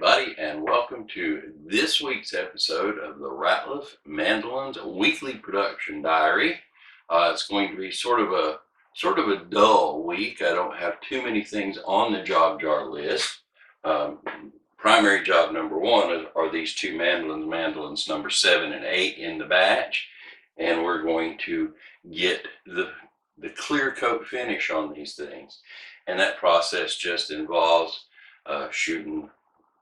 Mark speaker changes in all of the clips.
Speaker 1: everybody, and welcome to this week's episode of the Ratliff Mandolins weekly production diary. It's going to be sort of a dull week. I don't have too many things on the job jar list. Primary job number one are these two mandolins number 7 and 8 in the batch, and we're going to get the clear coat finish on these things, and that process just involves shooting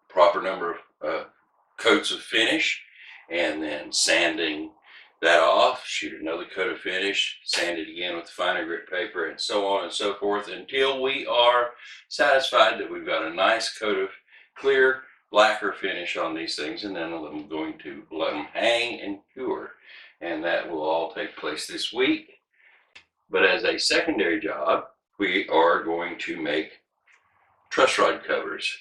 Speaker 1: proper number of coats of finish, and then sanding that off, shoot another coat of finish, sand it again with finer grit paper, and so on and so forth until we are satisfied that we've got a nice coat of clear lacquer finish on these things. And then I'm going to let them hang and cure, and that will all take place this week. But as a secondary job, we are going to make truss rod covers.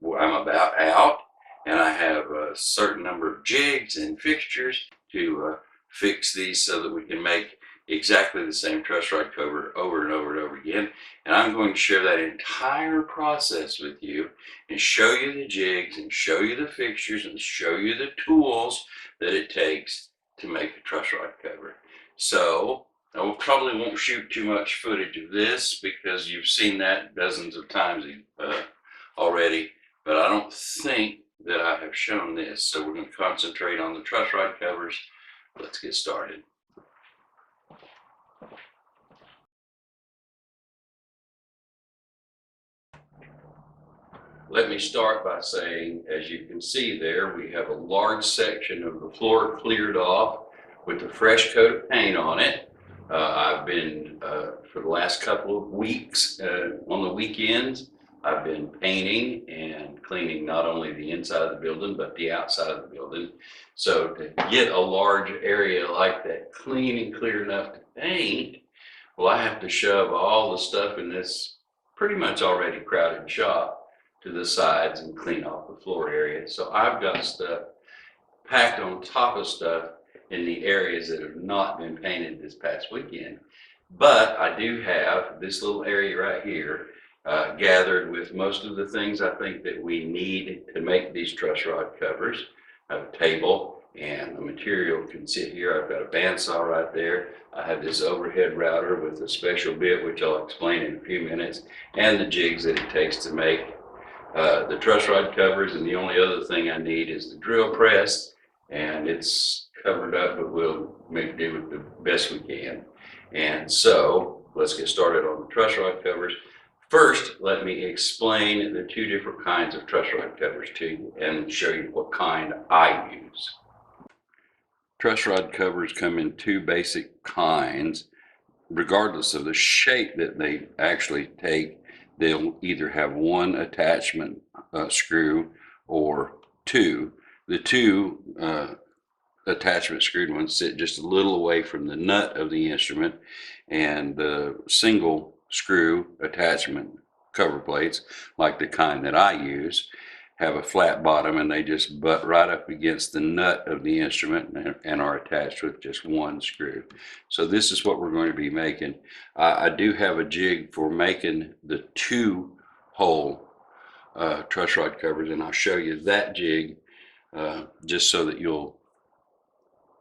Speaker 1: I'm about out, and I have a certain number of jigs and fixtures to fix these so that we can make exactly the same truss rod cover over and over and over again. And I'm going to share that entire process with you and show you the jigs and show you the fixtures and show you the tools that it takes to make a truss rod cover. So I probably won't shoot too much footage of this because you've seen that dozens of times already, but I don't think that I have shown this. So we're going to concentrate on the truss rod covers. Let's get started. Let me start by saying, as you can see there, we have a large section of the floor cleared off with a fresh coat of paint on it. I've been, for the last couple of weeks, on the weekends, I've been painting and cleaning not only the inside of the building, but the outside of the building. So to get a large area like that clean and clear enough to paint, well, I have to shove all the stuff in this pretty much already crowded shop to the sides and clean off the floor area. So I've got stuff packed on top of stuff in the areas that have not been painted this past weekend. But I do have this little area right here gathered with most of the things I think that we need to make these truss rod covers. I have a table, and the material can sit here. I've got a bandsaw right there. I have this overhead router with a special bit, which I'll explain in a few minutes, and the jigs that it takes to make the truss rod covers. And the only other thing I need is the drill press, and it's covered up, but we'll make do with the best we can. And so let's get started on the truss rod covers. First, let me explain the two different kinds of truss rod covers to you and show you what kind I use. Truss rod covers come in two basic kinds. Regardless of the shape that they actually take, they'll either have one attachment screw or two. The two attachment screwed ones sit just a little away from the nut of the instrument, and the single screw attachment cover plates, like the kind that I use, have a flat bottom, and they just butt right up against the nut of the instrument and are attached with just one screw. So this is what we're going to be making. I do have a jig for making the 2-hole truss rod covers, and I'll show you that jig just so that you'll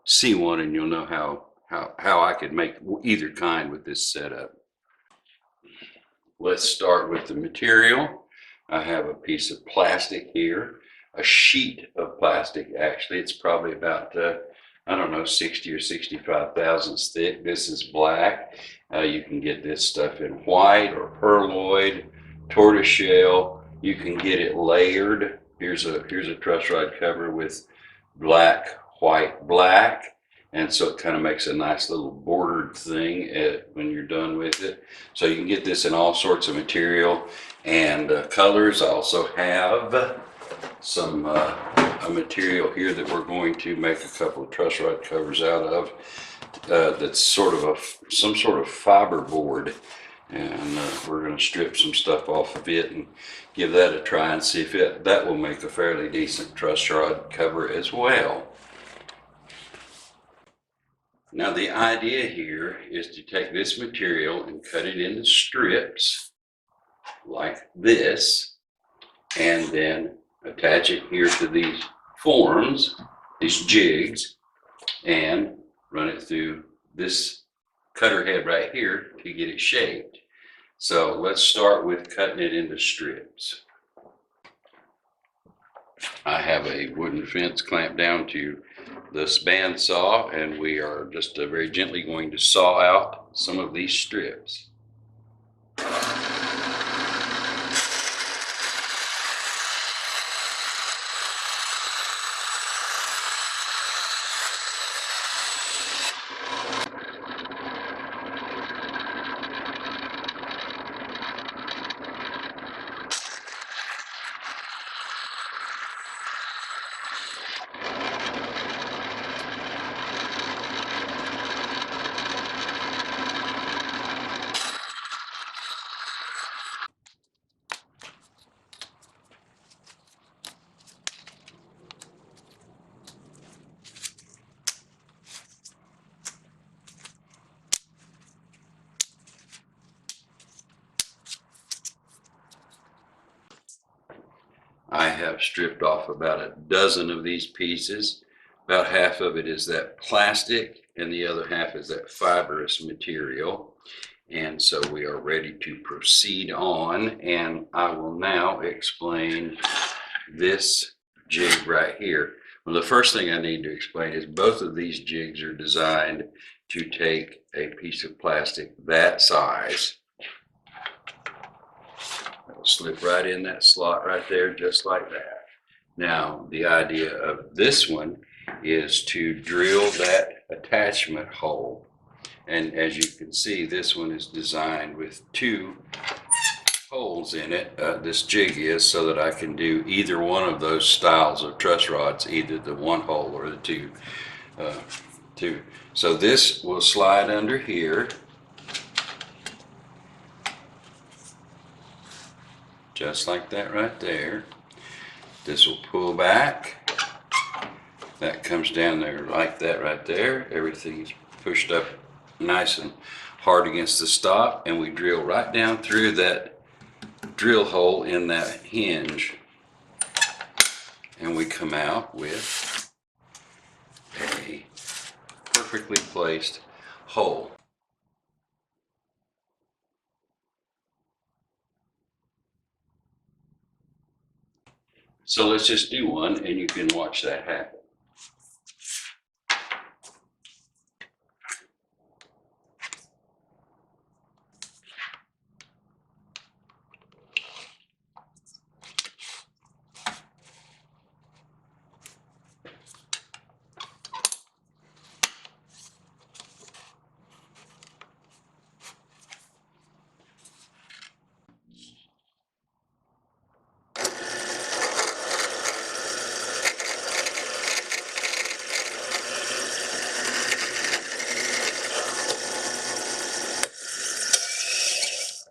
Speaker 1: see one and you'll know how I could make either kind with this setup. Let's start with the material. I have a piece of plastic here, a sheet of plastic actually. It's probably about I don't know, 60 or 65 thousandths thick. This is black. You can get this stuff in white or pearloid, tortoiseshell. You can get it layered. Here's a truss rod cover with black, white, black, and so it kind of makes a nice little bordered thing when you're done with it. So you can get this in all sorts of material and colors. I also have some a material here that we're going to make a couple of truss rod covers out of. That's sort of some sort of fiber board, and we're going to strip some stuff off of it and give that a try and see if that will make a fairly decent truss rod cover as well. Now the idea here is to take this material and cut it into strips like this, and then attach it here to these forms, these jigs, and run it through this cutter head right here to get it shaped. So let's start with cutting it into strips. I have a wooden fence clamped down to this bandsaw, and we are just very gently going to saw out some of these strips. I have stripped off about a dozen of these pieces. About half of it is that plastic and the other half is that fibrous material. And so we are ready to proceed on, and I will now explain this jig right here. Well, the first thing I need to explain is both of these jigs are designed to take a piece of plastic that size. It'll slip right in that slot right there, just like that. Now, the idea of this one is to drill that attachment hole. And as you can see, this one is designed with 2 holes in it. This jig is so that I can do either one of those styles of truss rods, either the 1 hole or the 2. So this will slide under here, just like that right there. This will pull back. That comes down there like that right there. Everything's pushed up nice and hard against the stop, and we drill right down through that drill hole in that hinge, and we come out with a perfectly placed hole. So let's just do one, and you can watch that happen.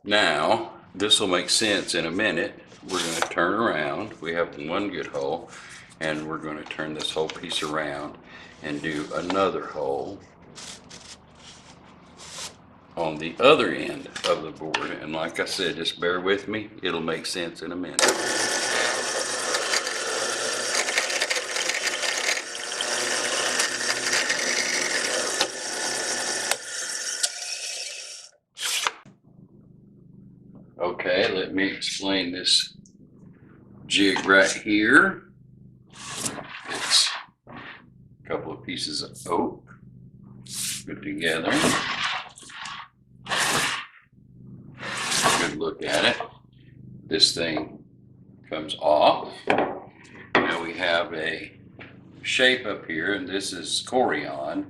Speaker 1: Now, this will make sense in a minute. We're going to turn around. We have one good hole, and we're going to turn this whole piece around and do another hole on the other end of the board. And like I said, just bear with me. It'll make sense in a minute. Okay, let me explain this jig right here. It's a couple of pieces of oak put together. Good look at it. This thing comes off. Now we have a shape up here, and this is Corian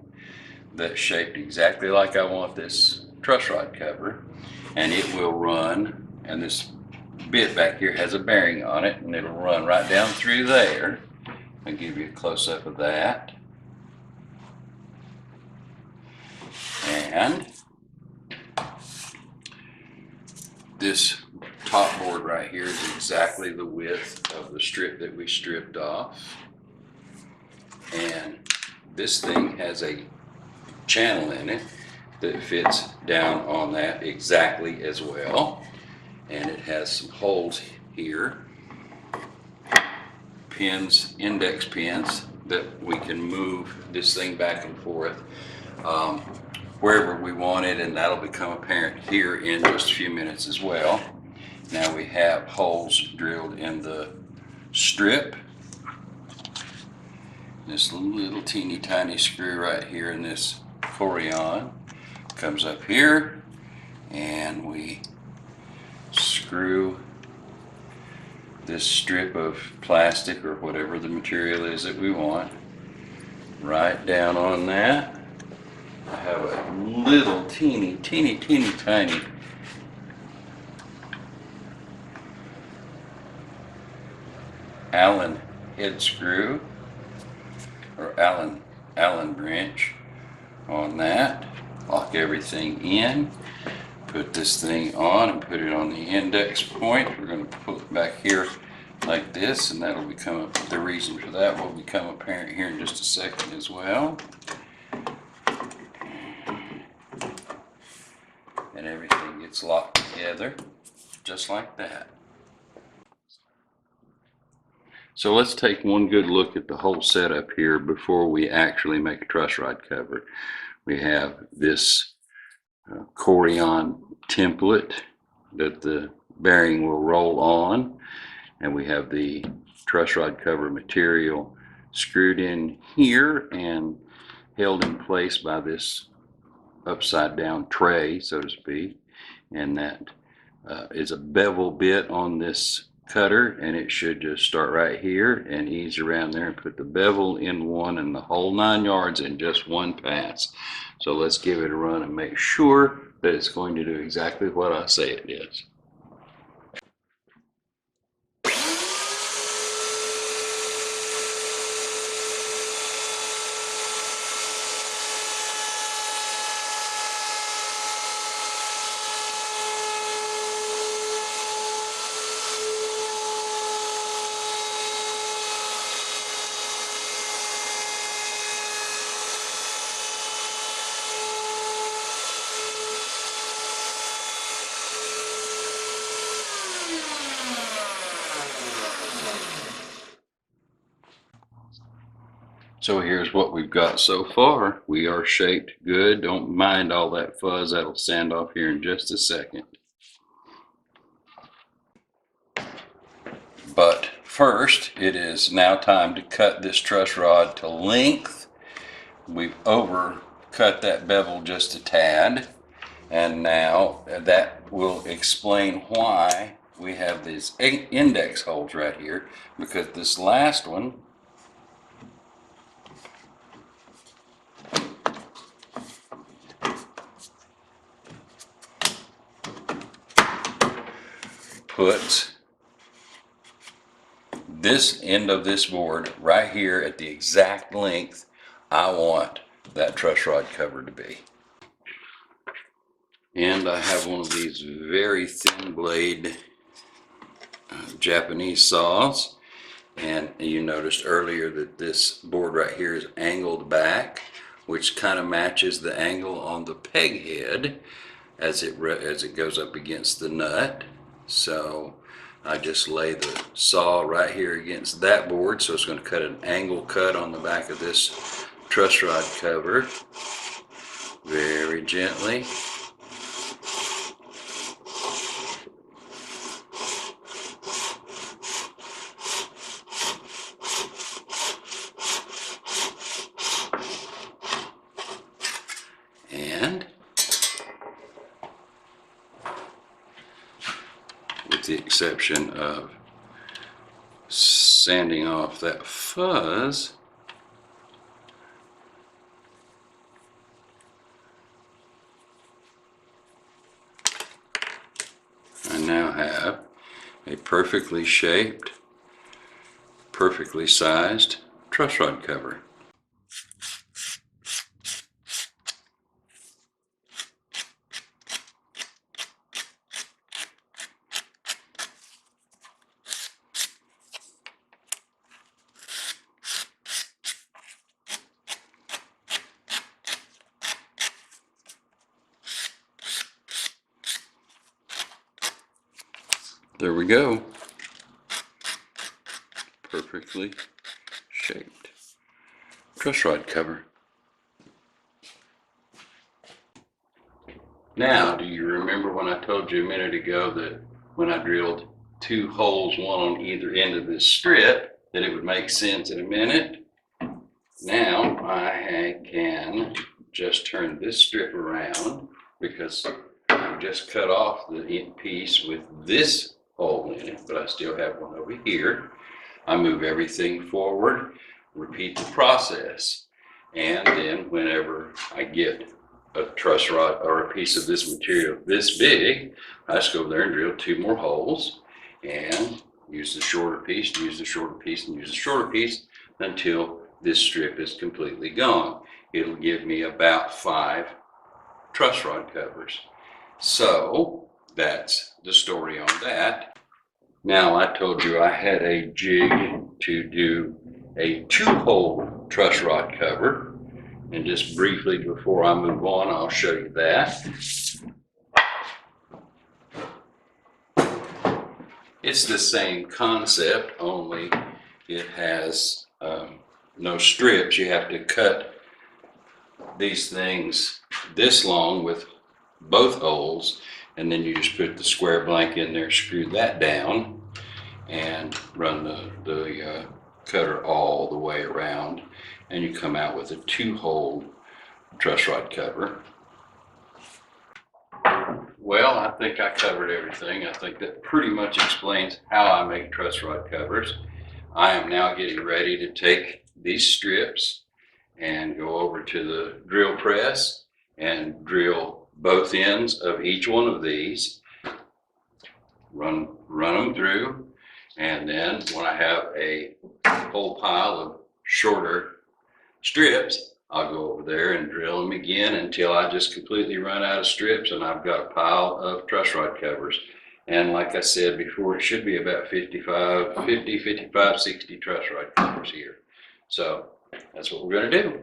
Speaker 1: that's shaped exactly like I want this truss rod cover. And it will run, and this bit back here has a bearing on it, and it'll run right down through there. I'll give you a close-up of that. And this top board right here is exactly the width of the strip that we stripped off. And this thing has a channel in it that fits down on that exactly as well, and it has some holes here pins, index pins, that we can move this thing back and forth wherever we want it, and that'll become apparent here in just a few minutes as well. Now we have holes drilled in the strip. This little teeny tiny screw right here in this Corian comes up here, and we screw this strip of plastic or whatever the material is that we want right down on that. I have a little teeny tiny Allen head screw or Allen wrench on that. Lock everything in. Put this thing on and put it on the index point. We're going to pull it back here like this, and that'll become the reason for that will become apparent here in just a second as well. And everything gets locked together just like that. So let's take one good look at the whole setup here before we actually make a truss rod cover. We have this Corian template that the bearing will roll on, and we have the truss rod cover material screwed in here and held in place by this upside down tray, so to speak, and that is a bevel bit on this cutter, and it should just start right here and ease around there and put the bevel in one and the whole 9 yards in just one pass. So let's give it a run and make sure that it's going to do exactly what I say it is. So here's what we've got so far. We are shaped good. Don't mind all that fuzz. That'll sand off here in just a second. But first, it is now time to cut this truss rod to length. We've overcut that bevel just a tad. And now that will explain why we have these index holes right here, because this last one puts this end of this board right here at the exact length I want that truss rod cover to be. And I have one of these very thin blade Japanese saws, and you noticed earlier that this board right here is angled back, which kind of matches the angle on the peg head as it goes up against the nut. So I just lay the saw right here against that board, so it's going to cut an angle cut on the back of this truss rod cover very gently. And with the exception of sanding off that fuzz, I now have a perfectly shaped, perfectly sized truss rod cover. There we go. perfectly shaped truss rod cover. Now, do you remember when I told you a minute ago that when I drilled 2 holes, one on either end of this strip, that it would make sense in a minute? Now I can just turn this strip around because I just cut off the piece with this hole in it, but I still have one over here. I move everything forward, repeat the process, and then whenever I get a truss rod or a piece of this material this big, I just go over there and drill 2 more holes and use the shorter piece, use the shorter piece, and use the shorter piece until this strip is completely gone. It'll give me about 5 truss rod covers. So that's the story on that. Now, I told you I had a jig to do a 2-hole truss rod cover. And just briefly before I move on, I'll show you that. It's the same concept, only it has no strips. You have to cut these things this long with both holes, and then you just put the square blank in there, screw that down, and run the cutter all the way around, and you come out with a 2-hole truss rod cover. Well, I think I covered everything. I think that pretty much explains how I make truss rod covers. I am now getting ready to take these strips and go over to the drill press and drill both ends of each one of these, run them through, and then when I have a whole pile of shorter strips, I'll go over there and drill them again until I just completely run out of strips and I've got a pile of truss rod covers. And like I said before, it should be about 50, 60 truss rod covers here. So that's what we're going to do.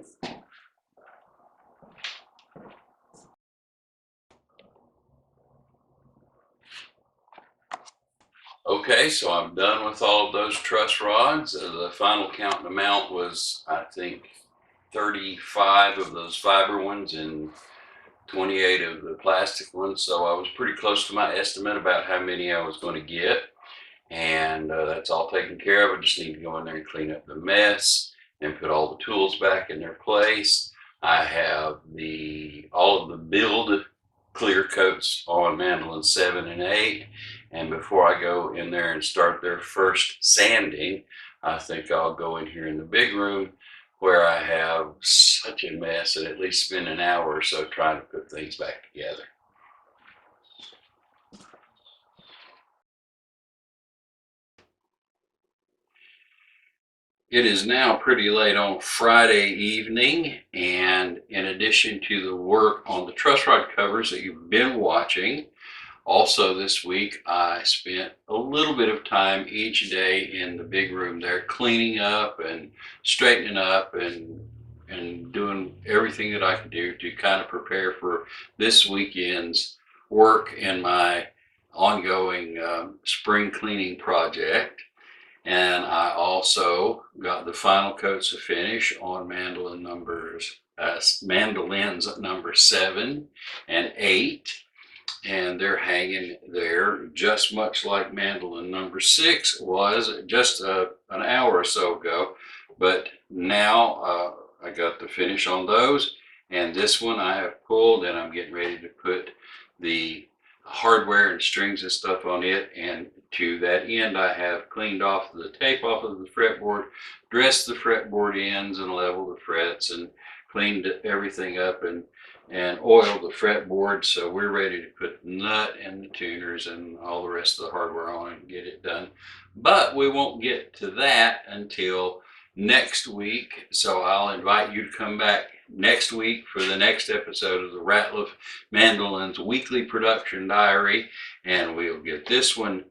Speaker 1: Okay, so I'm done with all of those truss rods. The final count amount was, I think, 35 of those fiber ones and 28 of the plastic ones. So I was pretty close to my estimate about how many I was going to get. And that's all taken care of. I just need to go in there and clean up the mess and put all the tools back in their place. I have all of the build clear coats on Mandolin 7 and 8. And before I go in there and start their first sanding, I think I'll go in here in the big room where I have such a mess and at least spend an hour or so trying to put things back together. It is now pretty late on Friday evening, and in addition to the work on the truss rod covers that you've been watching, also this week I spent a little bit of time each day in the big room there cleaning up and straightening up and doing everything that I could do to kind of prepare for this weekend's work in my ongoing spring cleaning project. And I also got the final coats of finish on Mandolins number 7 and 8. And they're hanging there just much like Mandolin number 6 was just an hour or so ago. But now I got the finish on those. And this one I have pulled and I'm getting ready to put the hardware and strings and stuff on it, and to that end I have cleaned off the tape off of the fretboard, dressed the fretboard ends and leveled the frets and cleaned everything up and oiled the fretboard, so we're ready to put the nut and the tuners and all the rest of the hardware on it and get it done. But we won't get to that until next week, so I'll invite you to come back next week for the next episode of the Ratliff Mandolins Weekly Production Diary, and we'll get this one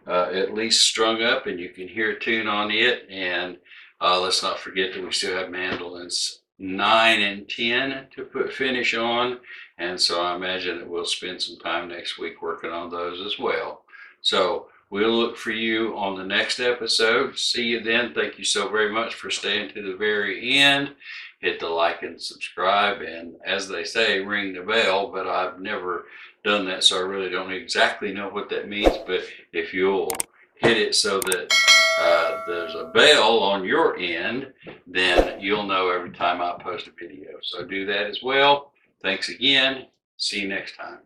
Speaker 1: at least strung up and you can hear a tune on it. And let's not forget that we still have Mandolins 9 and 10 to put finish on, and so I imagine that we'll spend some time next week working on those as well. So We'll look for you on the next episode. See you then. Thank you so very much for staying to the very end. Hit the like and subscribe, and as they say, ring the bell, but I've never done that, so I really don't exactly know what that means. But if you'll hit it so that there's a bell on your end, then you'll know every time I post a video. So do that as well. Thanks again. See you next time.